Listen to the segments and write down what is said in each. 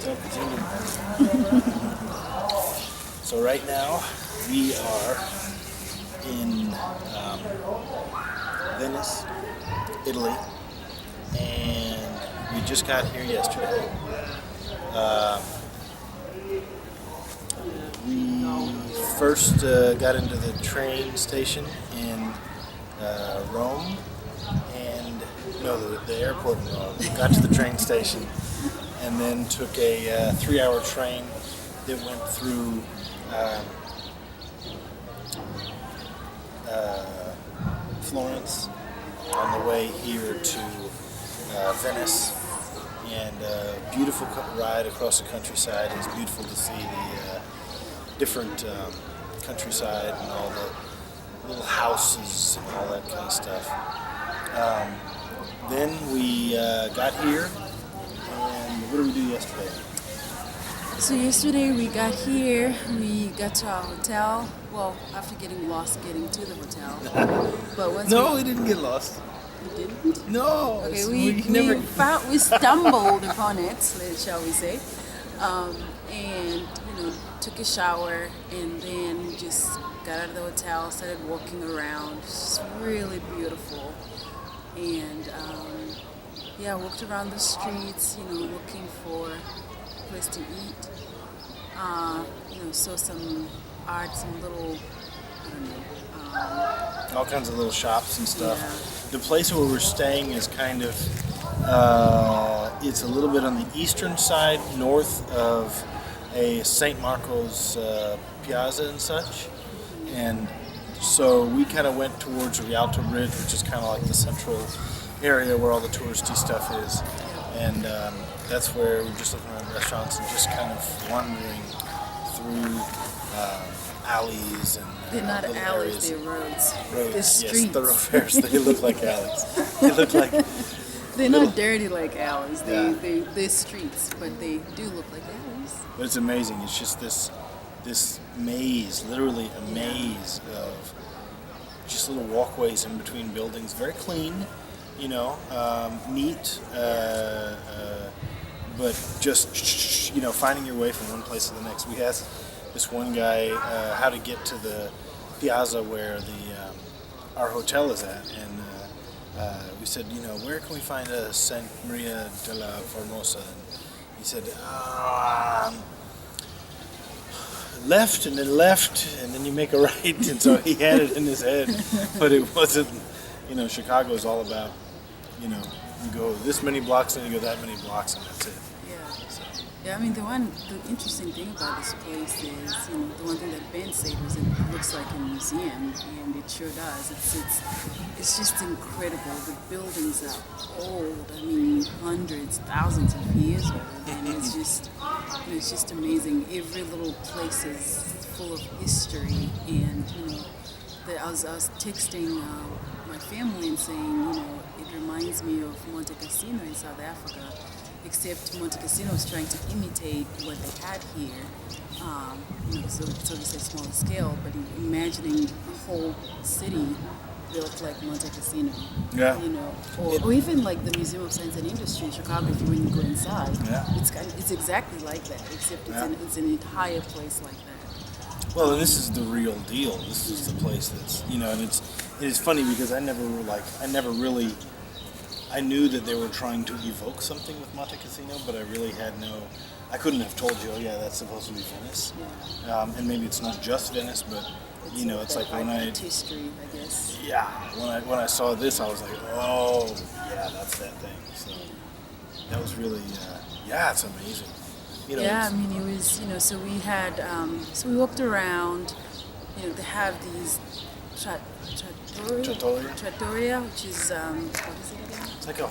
Don't continue. So right now we are in Venice, Italy, and we just got here yesterday. We first got into the train station in Rome, and the airport in Rome. Got to the train station, and then took a 3-hour train that went through Florence on the way here to Venice, and beautiful ride across the countryside. It was beautiful to see the different countryside and all the little houses and all that kind of stuff. Then we got here, and what did we do yesterday? So yesterday we got here, we got to our hotel, well, after getting lost getting to the hotel. But once we didn't get lost. We didn't? No. Okay, we stumbled upon it, shall we say, and took a shower, and then just got out of the hotel, started walking around. It's really beautiful, and walked around the streets, looking for a place to eat. Saw some art, some little, all kinds of little shops and stuff. Yeah. The place where we're staying is kind of, it's a little bit on the eastern side, north of a St. Marco's Piazza and such. And so we kind of went towards Rialto Bridge, which is kind of like the central area where all the touristy stuff is. And that's where we're just looking around restaurants and just kind of wandering through alleys and they're not alleys, areas. they're roads. They're streets. Yes, thoroughfares. They look like alleys. They look like they're not dirty like alleys. Yeah. They're streets, but they do look like alleys. But it's amazing. It's just this maze, literally a maze of just little walkways in between buildings. Very clean, neat, but just finding your way from one place to the next. We asked this one guy how to get to the piazza where our hotel is at, and we said, where can we find a Santa Maria della Formosa? And he said, left and then you make a right. And so he had it in his head, but it wasn't. Chicago is all about, you go this many blocks and you go that many blocks and that's it. Yeah. So. Yeah, I mean, the interesting thing about this place is, the one thing that Ben said was it looks like a museum, and it sure does. It's just incredible. The buildings are old. I mean, hundreds, thousands of years old, and it's just amazing. Every little place is full of history, and I was texting my family and saying, it reminds me of Monte Cassino in South Africa. Except Monte Cassino was trying to imitate what they had here. So it's obviously a smaller scale, but imagining a whole city built like Monte Cassino. Yeah. Or even like the Museum of Science and Industry in Chicago. When you go inside, yeah. It's exactly like that, except it's an entire place like that. Well, and this is the real deal. This is the place that's and it's funny because I knew that they were trying to evoke something with Monte Cassino, but I couldn't have told you, that's supposed to be Venice. Yeah. And maybe it's not just Venice, but, it's like when history, I guess. Yeah, when I saw this, I was like, oh, yeah, that's that thing. So that was really, it's amazing. I mean, it was, so we had, so we walked around, they have these trattoria, which is, what is it again? It's like a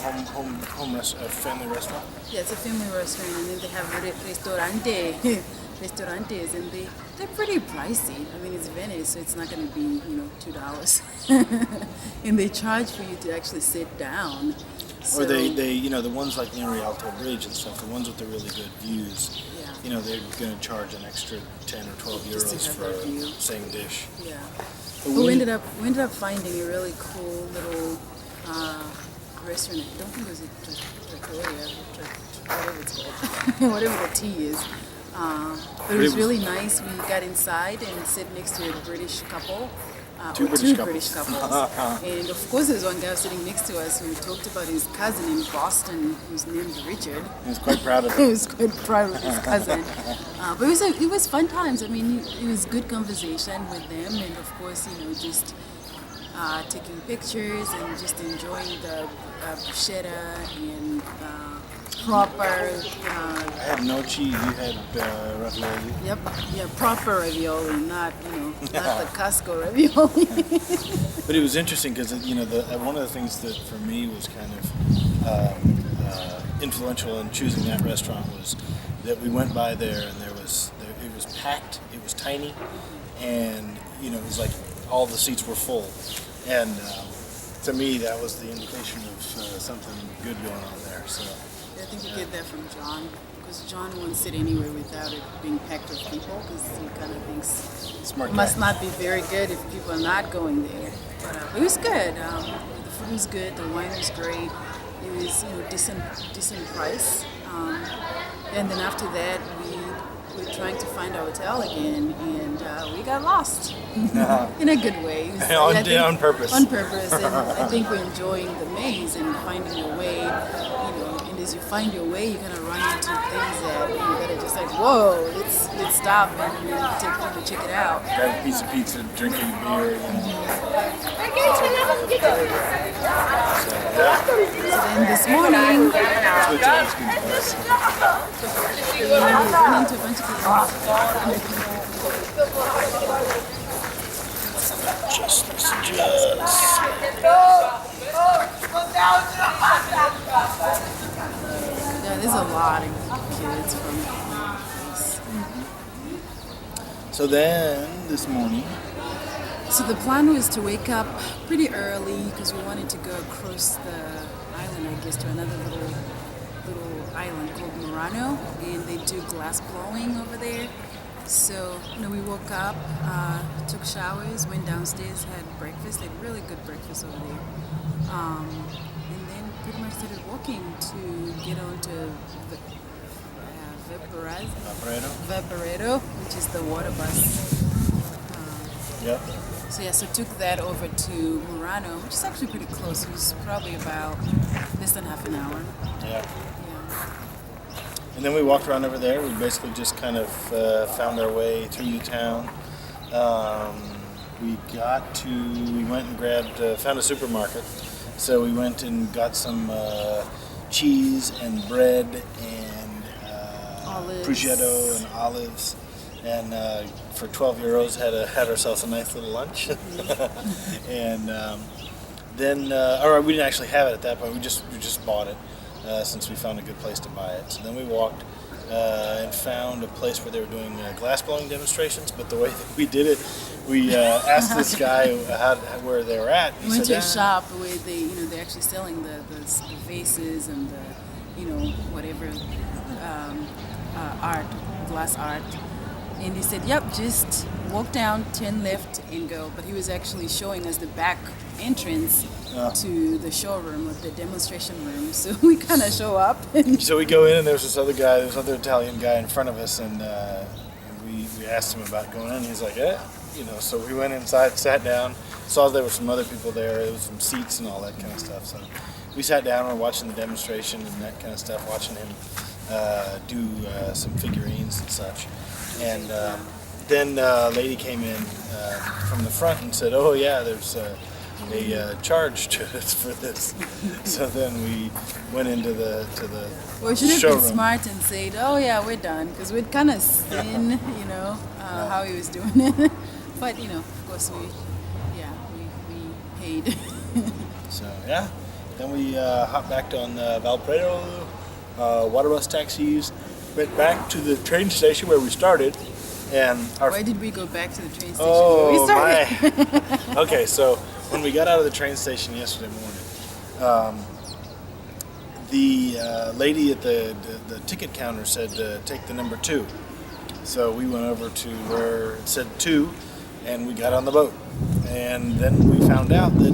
family restaurant. Yeah, it's a family restaurant, and then they have restaurantes, and they're pretty pricey. I mean, it's Venice, so it's not going to be, $2. And they charge for you to actually sit down. So, or they the ones like near Rialto Bridge and stuff, the ones with the really good views, they're going to charge an extra 10 or 12 euros for the same dish. Yeah. But we ended up finding a really cool little restaurant. I don't think it was a trattoria. whatever it's called, whatever the tea is. But it was really nice. We got inside and sat next to a British couple. Two Or British two couples. British couples. And of course, there's one guy sitting next to us who talked about his cousin in Boston, who's named Richard. He was quite proud of He it. was quite proud of his cousin. But it was fun times. I mean, it was good conversation with them, and of course, just taking pictures and just enjoying the bruschetta and proper. I had no cheese. You had ravioli. Yep, yeah, proper ravioli, not not the Costco ravioli. But it was interesting because one of the things that for me was kind of influential in choosing that restaurant was that we went by there and it was packed, it was tiny, and it was like all the seats were full, and to me that was the indication of something good going on there. So I think you get that from John, because John won't sit anywhere without it being packed with people, because he kind of thinks smart it guy. must not be very good if people are not going there. But it was good. The food was good. The wine was great. It was decent price. And then after that, we were trying to find our hotel again, and we got lost in a good way. It was- On purpose. On purpose, and I think we're enjoying the maze and finding your way. And as you find your way, you're gonna run into things that you gotta just like, whoa, let's stop and check it out. Grab a piece of pizza, drink a beer. So then this morning, we ran into a bunch of people. Yeah, there's a lot of kids from this. So then this morning, So the plan was to wake up pretty early because we wanted to go across the island, I guess, to another little island called Murano, and they do glass blowing over there. So we woke up, took showers, went downstairs, had breakfast, had really good breakfast over there, and then pretty much started walking to get on to Vaporetto, which is the water bus. yep. So took that over to Murano, which is actually pretty close. It was probably about less than half an hour. Yeah. Yeah. And then we walked around over there. We basically just kind of found our way through the town. We went and found a supermarket. So we went and got some cheese and bread and Olives. prosciutto and olives. And for 12 euros, had ourselves a nice little lunch. And then, we didn't actually have it at that point. We just bought it since we found a good place to buy it. So then we walked and found a place where they were doing glass blowing demonstrations. But the way that we did it, we asked this guy where they were at. We went to a shop where they're actually selling the vases and the whatever art, glass art. And he said, yep, just walk down, turn left and go. But he was actually showing us the back entrance to the showroom, of the demonstration room. So we kind of show up. So we go in and there's this other Italian guy in front of us, and we asked him about going in. He's like, yeah. So we went inside, sat down, saw there were some other people there. There was some seats and all that kind of stuff. So we sat down, we're watching the demonstration and that kind of stuff, watching him do some figurines and such. And then a lady came in from the front and said, oh yeah, there's a charge to us for this. So then we went into the Well, we should have showroom. been smart and said, oh yeah, we're done. Because we'd kind of seen, how he was doing it. But, of course we paid. So yeah, then we hopped back on Valparaiso, water bus taxis, went back to the train station where we started, and Why did we go back to the train station where we started? my. Okay, so when we got out of the train station yesterday morning, the lady at the ticket counter said take the number 2. So we went over to where it said 2, and we got on the boat. And then we found out that,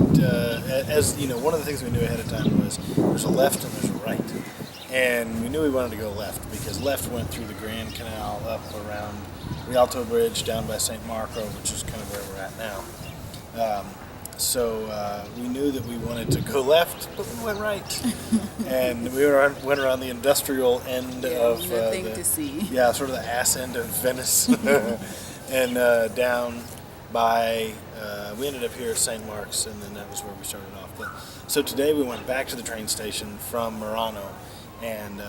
one of the things we knew ahead of time was there's a left and there's a right. And we knew we wanted to go left because left went through the Grand Canal up around Rialto Bridge down by St. Marco, which is kind of where we're at now. So we knew that we wanted to go left, but we went right. And we went around the industrial end of nothing to see. Yeah, sort of the ass end of Venice, and down by. We ended up here at St. Mark's, and then that was where we started off. But so today we went back to the train station from Murano, and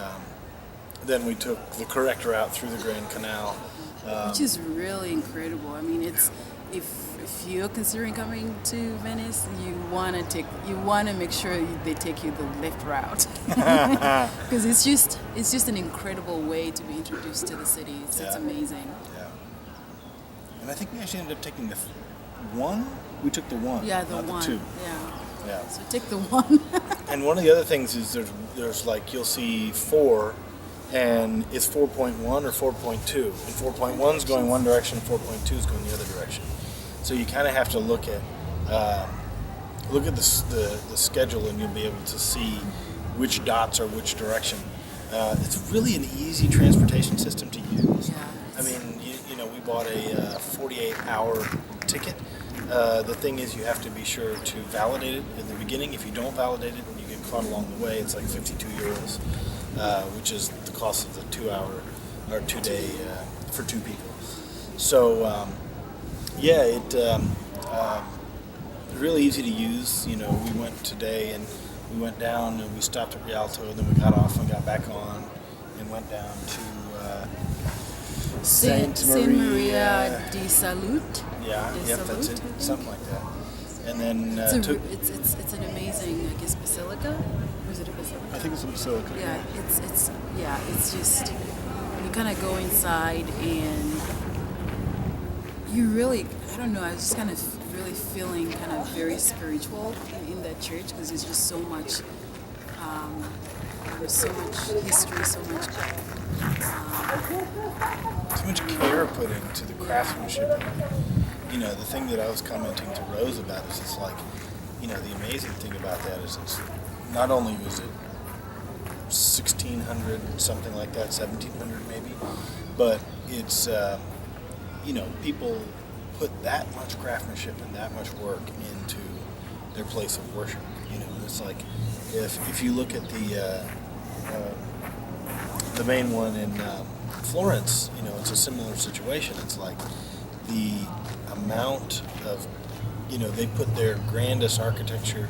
then we took the correct route through the Grand Canal, Which is really incredible. I mean, it's if you're considering coming to Venice, you want to make sure they take you the left route because it's just an incredible way to be introduced to the city. It's amazing. Yeah. And I think we actually ended up taking the one. We took the one. Yeah, the not one. The two. Yeah. So take the one. And one of the other things is there's like you'll see 4, and it's 4.1 or 4.2, and 4.1 is going one direction, 4.2 is going the other direction. So you kind of have to look at the schedule, and you'll be able to see which dots are which direction. It's really an easy transportation system to use. Yeah. I mean, we bought a 48-hour ticket. The thing is, you have to be sure to validate it in the beginning. If you don't validate it and you get caught along the way, it's like 52 euros, which is the cost of the 2-hour or 2-day for 2 people. So, really easy to use. We went today and we went down and we stopped at Rialto, and then we got off and got back on and went down to Saint Maria di Salute. Yeah, that's it. Something like that. And then it's an amazing, I guess, basilica. Or is it a basilica? I think it's a basilica. Yeah, it's just you kind of go inside and you really, I don't know, I was just kind of really feeling kind of very spiritual in that church because there's just so much history, so much care put into the craftsmanship. The thing that I was commenting to Rose about is it's like, the amazing thing about that is it's not only was it 1600, something like that, 1700 maybe, but it's, people put that much craftsmanship and that much work into their place of worship. It's like if you look at the main one in Florence, it's a similar situation. It's like the amount of, they put their grandest architecture,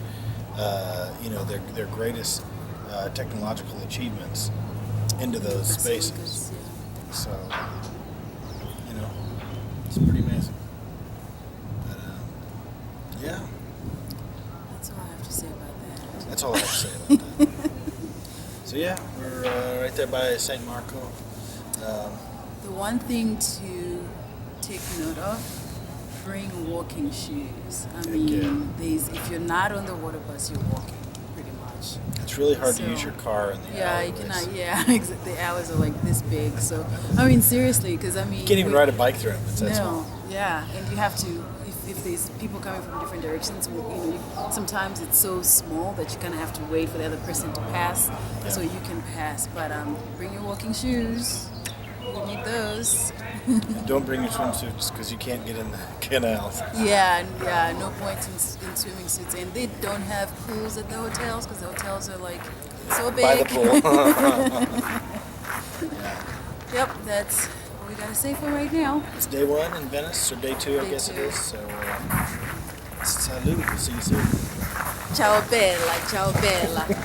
their greatest technological achievements into those spaces. So, it's pretty amazing. But, yeah. That's all I have to say about that. That's all I have to say about that. So yeah, we're right there by St. Marco. The one thing to take note of, bring walking shoes. I mean, if you're not on the water bus, you're walking pretty much. It's really hard to use your car in the alleyways. You cannot. Yeah, the alleys are like this big. So I mean, seriously, because I mean, you can't even ride a bike through them. It's that small. Yeah, and you have to. If there's people coming from different directions, sometimes it's so small that you kind of have to wait for the other person to pass so you can pass. But bring your walking shoes. You need those. Don't bring your swimsuits because you can't get in the canals. Yeah, no point in swimming suits. And they don't have pools at the hotels because the hotels are like so big. By the pool. Yep, that's what we gotta say for right now. It's day 1 in Venice, or day 2, I guess it is. So, salute. We'll see you soon. Ciao bella, ciao bella.